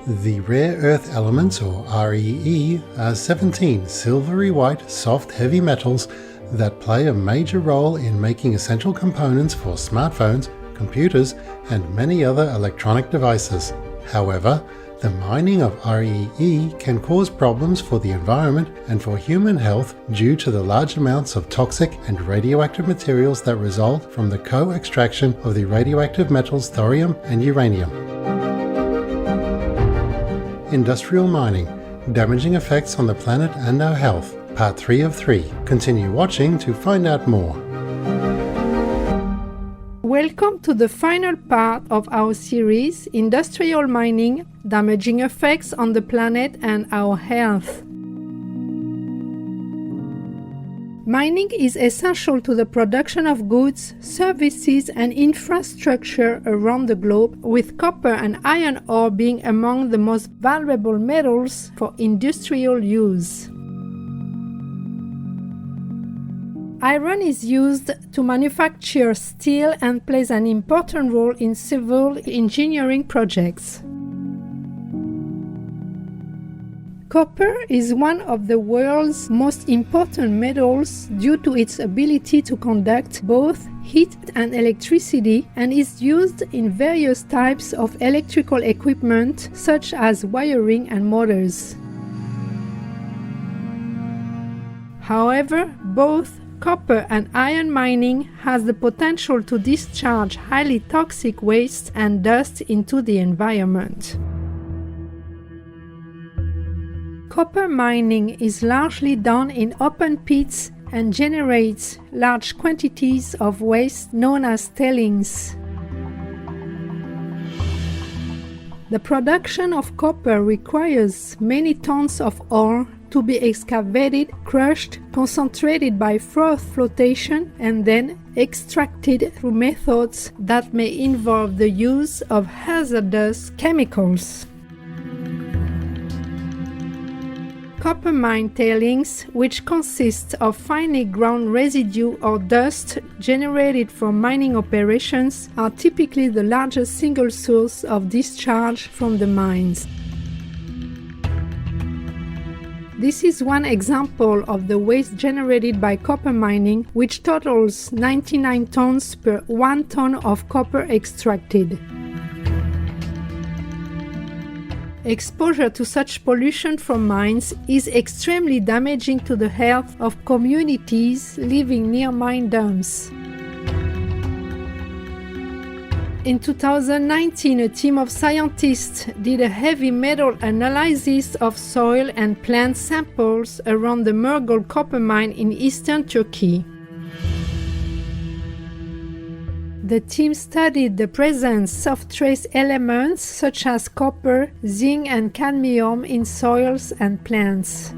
The rare earth elements, or REE, are 17 silvery white soft heavy metals that play a major role in making essential components for smartphones, computers, and many other electronic devices. However, the mining of REE can cause problems for the environment and for human health due to the large amounts of toxic and radioactive materials that result from the co-extraction of the radioactive metals thorium and uranium. Industrial mining, damaging effects on the planet and our health. Part 3 of 3. Continue watching to find out more. Welcome to the final part of our series, Industrial Mining, Damaging Effects on the Planet and Our Health. Mining is essential to the production of goods, services, and infrastructure around the globe, with copper and iron ore being among the most valuable metals for industrial use. Iron is used to manufacture steel and plays an important role in civil engineering projects. Copper is one of the world's most important metals due to its ability to conduct both heat and electricity, and is used in various types of electrical equipment such as wiring and motors. However, both copper and iron mining has the potential to discharge highly toxic waste and dust into the environment. Copper mining is largely done in open pits and generates large quantities of waste known as tailings. The production of copper requires many tons of ore to be excavated, crushed, concentrated by froth flotation, and then extracted through methods that may involve the use of hazardous chemicals. Copper mine tailings, which consist of finely ground residue or dust generated from mining operations, are typically the largest single source of discharge from the mines. This is one example of the waste generated by copper mining, which totals 99 tons per 1 ton of copper extracted. Exposure to such pollution from mines is extremely damaging to the health of communities living near mine dumps. In 2019, a team of scientists did a heavy metal analysis of soil and plant samples around the Murgol copper mine in eastern Turkey. The team studied the presence of trace elements such as copper, zinc, and cadmium in soils and plants.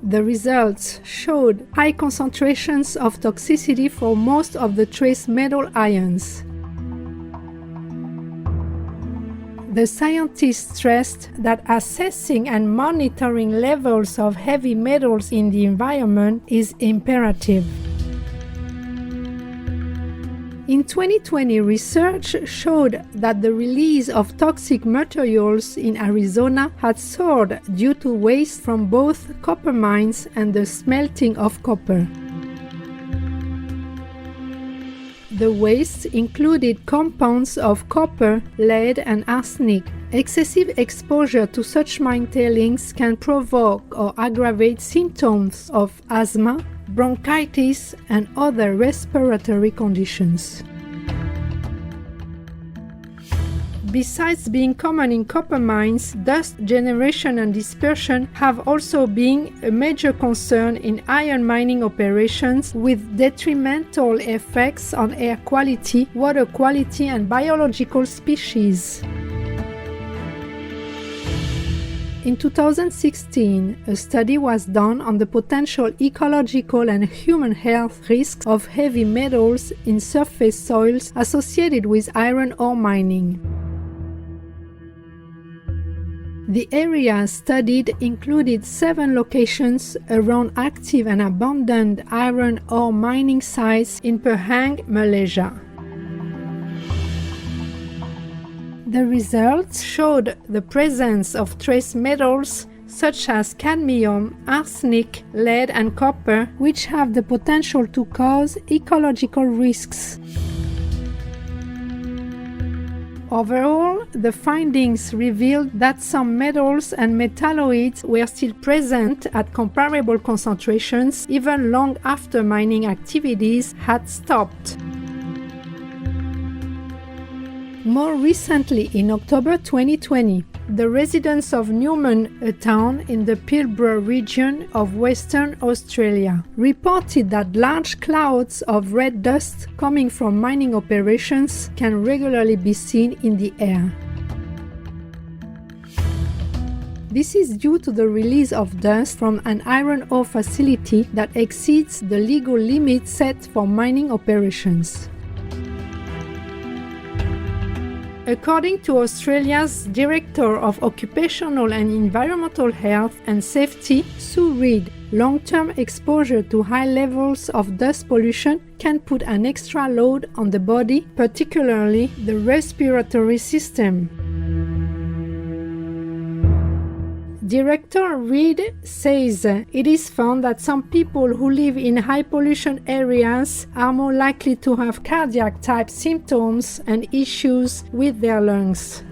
The results showed high concentrations of toxicity for most of the trace metal ions. The scientists stressed that assessing and monitoring levels of heavy metals in the environment is imperative. In 2020, research showed that the release of toxic materials in Arizona had soared due to waste from both copper mines and the smelting of copper. The waste included compounds of copper, lead, and arsenic. Excessive exposure to such mine tailings can provoke or aggravate symptoms of asthma, bronchitis, and other respiratory conditions. Besides being common in copper mines, dust generation and dispersion have also been a major concern in iron mining operations, with detrimental effects on air quality, water quality, and biological species. In 2016, a study was done on the potential ecological and human health risks of heavy metals in surface soils associated with iron ore mining. The area studied included 7 locations around active and abandoned iron ore mining sites in Pahang, Malaysia. The results showed the presence of trace metals such as cadmium, arsenic, lead, and copper, which have the potential to cause ecological risks. Overall, the findings revealed that some metals and metalloids were still present at comparable concentrations even long after mining activities had stopped. More recently, in October 2020, the residents of Newman, a town in the Pilbara region of Western Australia, reported that large clouds of red dust coming from mining operations can regularly be seen in the air. This is due to the release of dust from an iron ore facility that exceeds the legal limit set for mining operations. According to Australia's Director of Occupational and Environmental Health and Safety, Sue Reid, long-term exposure to high levels of dust pollution can put an extra load on the body, particularly the respiratory system. Director Reid says it is found that some people who live in high pollution areas are more likely to have cardiac type symptoms and issues with their lungs.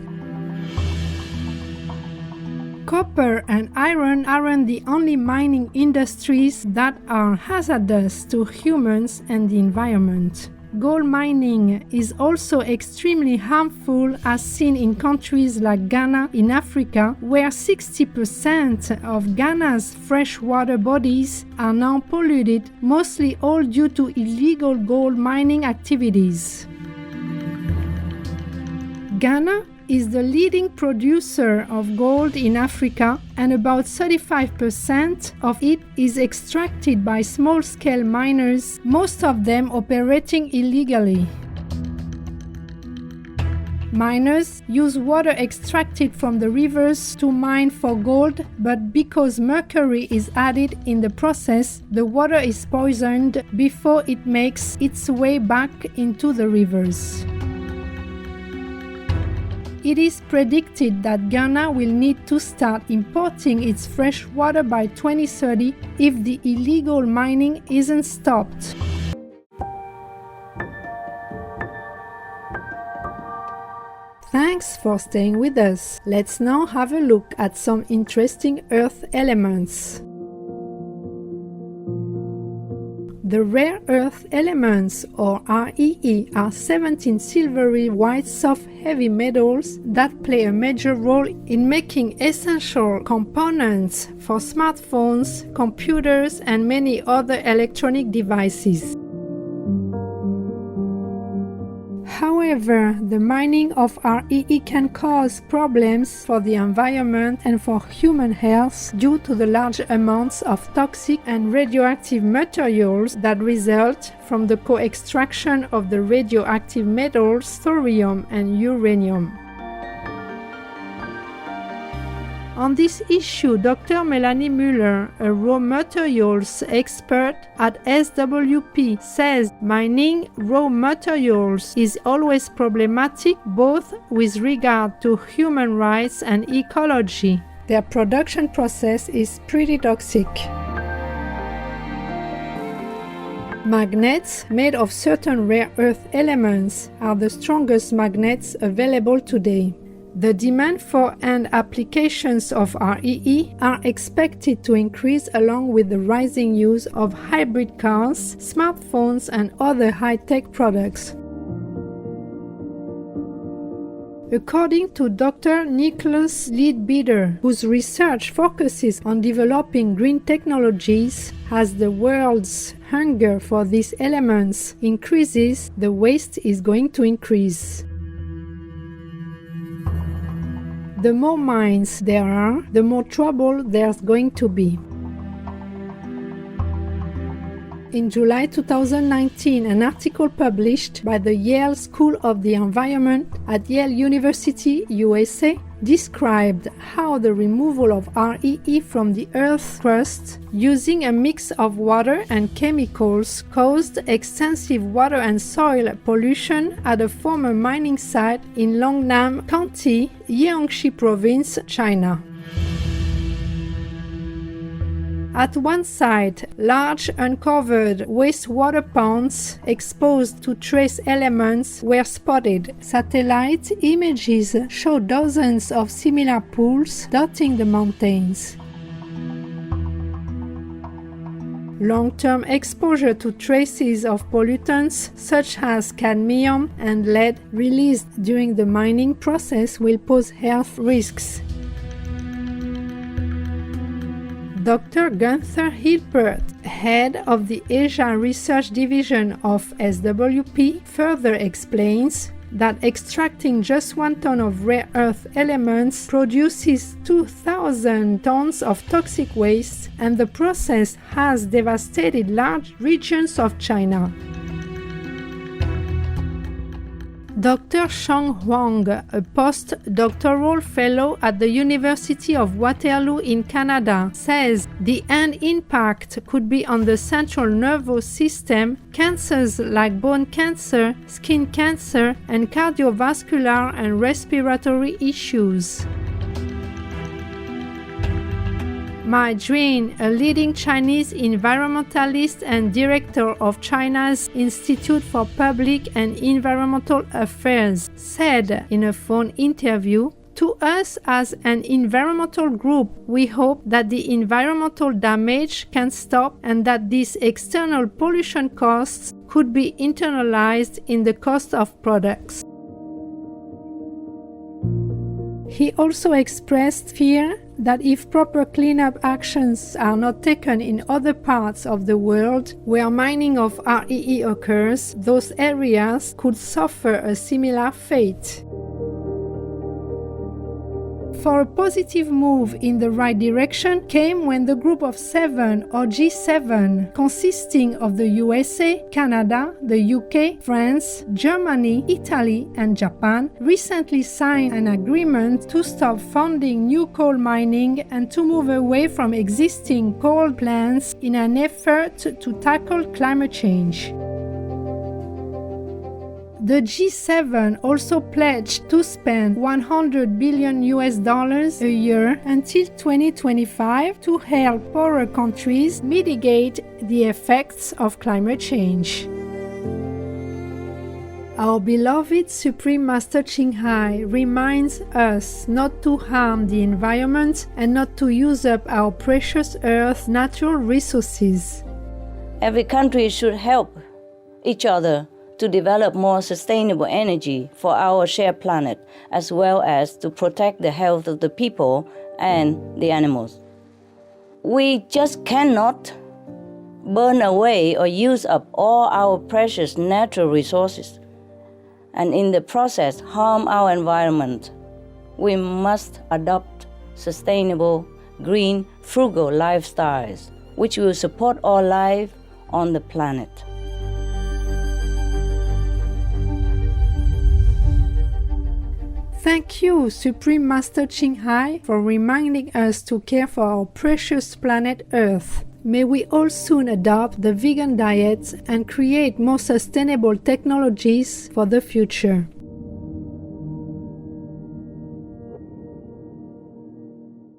Copper and iron aren't the only mining industries that are hazardous to humans and the environment. Gold mining is also extremely harmful, as seen in countries like Ghana in Africa, where 60% of Ghana's freshwater bodies are now polluted, mostly all due to illegal gold mining activities. Ghana is the leading producer of gold in Africa, and about 35% of it is extracted by small-scale miners, most of them operating illegally. Miners use water extracted from the rivers to mine for gold, but because mercury is added in the process, the water is poisoned before it makes its way back into the rivers. It is predicted that Ghana will need to start importing its fresh water by 2030 if the illegal mining isn't stopped. Thanks for staying with us. Let's now have a look at some interesting Earth elements. The rare earth elements, or REE, are 17 silvery white soft heavy metals that play a major role in making essential components for smartphones, computers, and many other electronic devices. However, the mining of REE can cause problems for the environment and for human health due to the large amounts of toxic and radioactive materials that result from the co-extraction of the radioactive metals thorium and uranium. On this issue, Dr. Melanie Müller, a raw materials expert at SWP, says mining raw materials is always problematic both with regard to human rights and ecology. Their production process is pretty toxic. Magnets made of certain rare earth elements are the strongest magnets available today. The demand for end applications of REE are expected to increase along with the rising use of hybrid cars, smartphones, and other high-tech products. According to Dr. Nicholas Leadbeater, whose research focuses on developing green technologies, as the world's hunger for these elements increases, the waste is going to increase. The more mines there are, the more trouble there's going to be. In July 2019, an article published by the Yale School of the Environment at Yale University, USA, described how the removal of REE from the Earth's crust using a mix of water and chemicals caused extensive water and soil pollution at a former mining site in Longnam County, Jiangxi Province, China. At one site, large uncovered wastewater ponds exposed to trace elements were spotted. Satellite images show dozens of similar pools dotting the mountains. Long-term exposure to traces of pollutants such as cadmium and lead released during the mining process will pose health risks. Dr. Gunther Hilpert, head of the Asia Research Division of SWP, further explains that extracting just 1 ton of rare earth elements produces 2,000 tons of toxic waste, and the process has devastated large regions of China. Dr. Shang Huang, a postdoctoral fellow at the University of Waterloo in Canada, says the end impact could be on the central nervous system, cancers like bone cancer, skin cancer, and cardiovascular and respiratory issues. Ma Jun, a leading Chinese environmentalist and director of China's Institute for Public and Environmental Affairs, said in a phone interview, "To us as an environmental group, we hope that the environmental damage can stop and that these external pollution costs could be internalized in the cost of products." He also expressed fear that if proper cleanup actions are not taken in other parts of the world where mining of REE occurs, those areas could suffer a similar fate. For a positive move in the right direction came when the Group of Seven, or G7, consisting of the USA, Canada, the UK, France, Germany, Italy, and Japan, recently signed an agreement to stop funding new coal mining and to move away from existing coal plants in an effort to tackle climate change. The G7 also pledged to spend $100 billion a year until 2025 to help poorer countries mitigate the effects of climate change. Our beloved Supreme Master Ching Hai reminds us not to harm the environment and not to use up our precious Earth's natural resources. Every country should help each other to develop more sustainable energy for our shared planet, as well as to protect the health of the people and the animals. We just cannot burn away or use up all our precious natural resources, and in the process harm our environment. We must adopt sustainable, green, frugal lifestyles, which will support all life on the planet. Thank you, Supreme Master Ching Hai, for reminding us to care for our precious planet Earth. May we all soon adopt the vegan diet and create more sustainable technologies for the future.